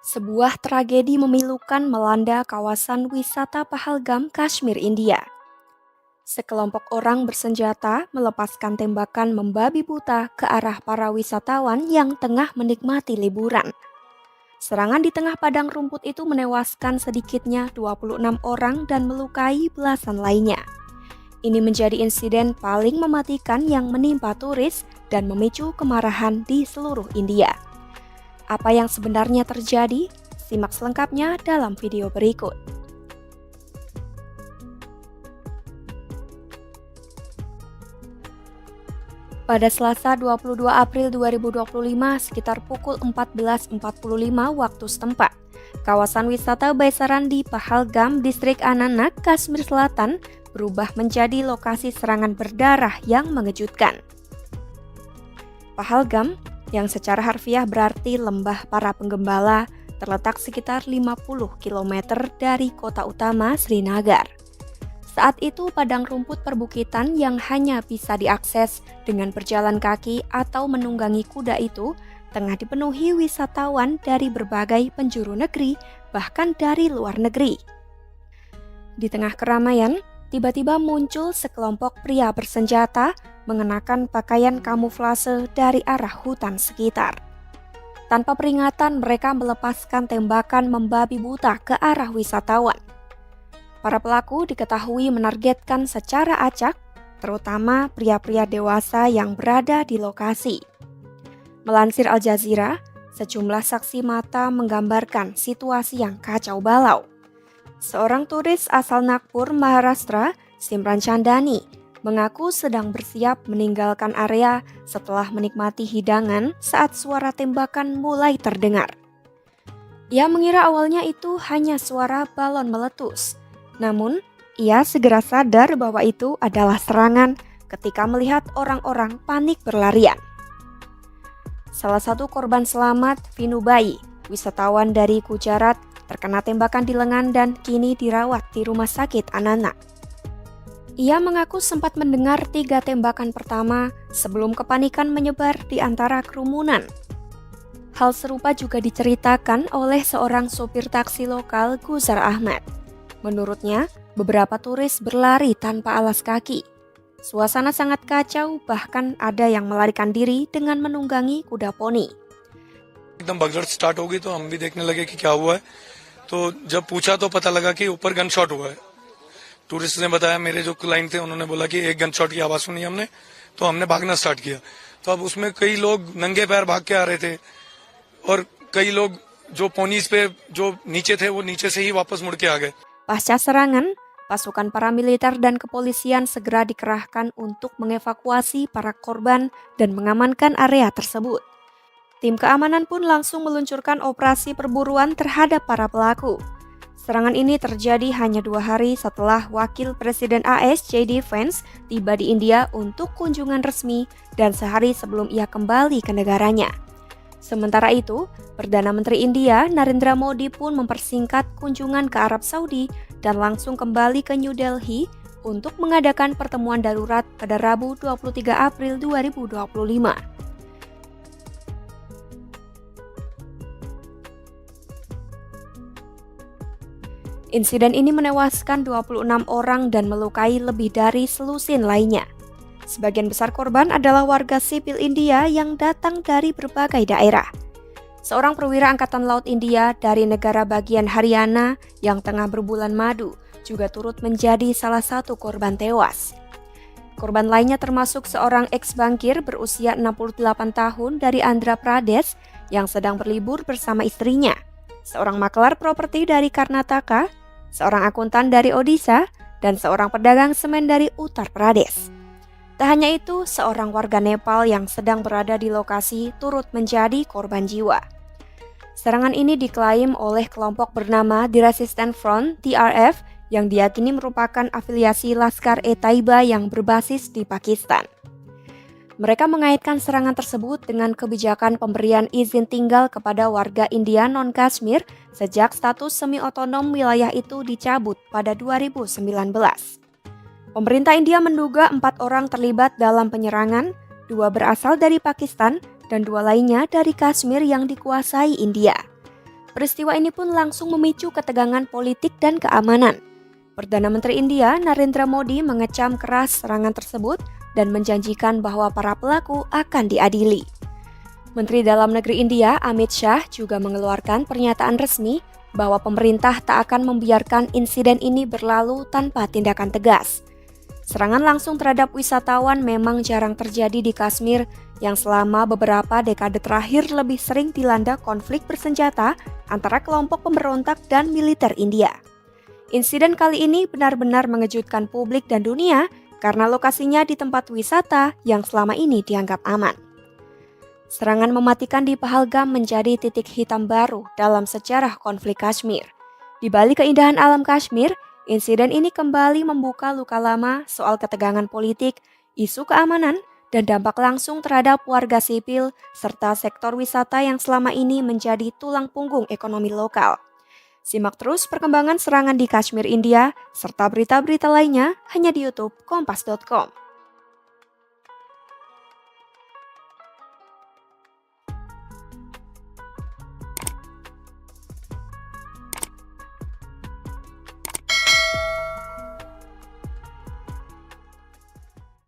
Sebuah tragedi memilukan melanda kawasan wisata Pahalgam, Kashmir, India. Sekelompok orang bersenjata melepaskan tembakan membabi buta ke arah para wisatawan yang tengah menikmati liburan. Serangan di tengah padang rumput itu menewaskan sedikitnya 26 orang dan melukai belasan lainnya. Ini menjadi insiden paling mematikan yang menimpa turis dan memicu kemarahan di seluruh India. Apa yang sebenarnya terjadi? Simak selengkapnya dalam video berikut. Pada Selasa 22 April 2025 sekitar pukul 14.45 waktu setempat, kawasan wisata Baisaran di Pahalgam, distrik Anantnag, Kashmir Selatan berubah menjadi lokasi serangan berdarah yang mengejutkan. Pahalgam, yang secara harfiah berarti lembah para penggembala, terletak sekitar 50 km dari kota utama Srinagar. Saat itu padang rumput perbukitan yang hanya bisa diakses dengan berjalan kaki atau menunggangi kuda itu tengah dipenuhi wisatawan dari berbagai penjuru negeri, bahkan dari luar negeri. Di tengah keramaian, tiba-tiba muncul sekelompok pria bersenjata mengenakan pakaian kamuflase dari arah hutan sekitar. Tanpa peringatan, mereka melepaskan tembakan membabi buta ke arah wisatawan. Para pelaku diketahui menargetkan secara acak, terutama pria-pria dewasa yang berada di lokasi. Melansir Al Jazeera, sejumlah saksi mata menggambarkan situasi yang kacau balau. Seorang turis asal Nagpur, Maharashtra, Simran Chandani, mengaku sedang bersiap meninggalkan area setelah menikmati hidangan saat suara tembakan mulai terdengar. Ia mengira awalnya itu hanya suara balon meletus. Namun, ia segera sadar bahwa itu adalah serangan ketika melihat orang-orang panik berlarian. Salah satu korban selamat, Vinubai, wisatawan dari Gujarat, terkena tembakan di lengan dan kini dirawat di rumah sakit Anantnag. Ia mengaku sempat mendengar 3 tembakan pertama sebelum kepanikan menyebar di antara kerumunan. Hal serupa juga diceritakan oleh seorang sopir taksi lokal, Guzar Ahmad. Menurutnya, beberapa turis berlari tanpa alas kaki. Suasana sangat kacau, bahkan ada yang melarikan diri dengan menunggangi kuda poni. एकदम भगदड़ स्टार्ट हो गई तो हम भी देखने लगे कि क्या हुआ है। तो जब पूछा तो पता लगा कि ऊपर गन शॉट हुआ है। टूरिस्ट ने बताया, मेरे जो क्लाइंट थे उन्होंने बोला कि एक गन शॉट की आवाज सुनी हमने, तो हमने भागना स्टार्ट किया। तो अब उसमें कई लोग नंगे पैर भाग के आ रहे थे और कई लोग जो पोनीज पे जो नीचे थे वो नीचे से ही वापस मुड़ के आ गए। Pasca serangan, pasukan paramiliter dan kepolisian segera dikerahkan untuk mengevakuasi para korban dan mengamankan area tersebut. Tim keamanan pun langsung meluncurkan operasi perburuan terhadap para pelaku. Serangan ini terjadi hanya 2 hari setelah Wakil Presiden AS J.D. Vance tiba di India untuk kunjungan resmi dan sehari sebelum ia kembali ke negaranya. Sementara itu, Perdana Menteri India Narendra Modi pun mempersingkat kunjungan ke Arab Saudi dan langsung kembali ke New Delhi untuk mengadakan pertemuan darurat pada Rabu 23 April 2025. Insiden ini menewaskan 26 orang dan melukai lebih dari selusin lainnya. Sebagian besar korban adalah warga sipil India yang datang dari berbagai daerah. Seorang perwira Angkatan Laut India dari negara bagian Haryana yang tengah berbulan madu juga turut menjadi salah satu korban tewas. Korban lainnya termasuk seorang ex-bankir berusia 68 tahun dari Andhra Pradesh yang sedang berlibur bersama istrinya, seorang maklar properti dari Karnataka, seorang akuntan dari Odisha, dan seorang pedagang semen dari Uttar Pradesh. Tak hanya itu, seorang warga Nepal yang sedang berada di lokasi turut menjadi korban jiwa. Serangan ini diklaim oleh kelompok bernama The Resistance Front (TRF) yang diyakini merupakan afiliasi Laskar-e-Taiba yang berbasis di Pakistan. Mereka mengaitkan serangan tersebut dengan kebijakan pemberian izin tinggal kepada warga India non-Kashmir sejak status semi-otonom wilayah itu dicabut pada 2019. Pemerintah India menduga 4 orang terlibat dalam penyerangan, 2 berasal dari Pakistan dan 2 lainnya dari Kashmir yang dikuasai India. Peristiwa ini pun langsung memicu ketegangan politik dan keamanan. Perdana Menteri India Narendra Modi mengecam keras serangan tersebut dan menjanjikan bahwa para pelaku akan diadili. Menteri Dalam Negeri India Amit Shah juga mengeluarkan pernyataan resmi bahwa pemerintah tak akan membiarkan insiden ini berlalu tanpa tindakan tegas. Serangan langsung terhadap wisatawan memang jarang terjadi di Kashmir yang selama beberapa dekade terakhir lebih sering dilanda konflik bersenjata antara kelompok pemberontak dan militer India. Insiden kali ini benar-benar mengejutkan publik dan dunia karena lokasinya di tempat wisata yang selama ini dianggap aman. Serangan mematikan di Pahalgam menjadi titik hitam baru dalam sejarah konflik Kashmir. Di balik keindahan alam Kashmir, insiden ini kembali membuka luka lama soal ketegangan politik, isu keamanan, dan dampak langsung terhadap warga sipil serta sektor wisata yang selama ini menjadi tulang punggung ekonomi lokal. Simak terus perkembangan serangan di Kashmir, India, serta berita-berita lainnya hanya di YouTube Kompas.com.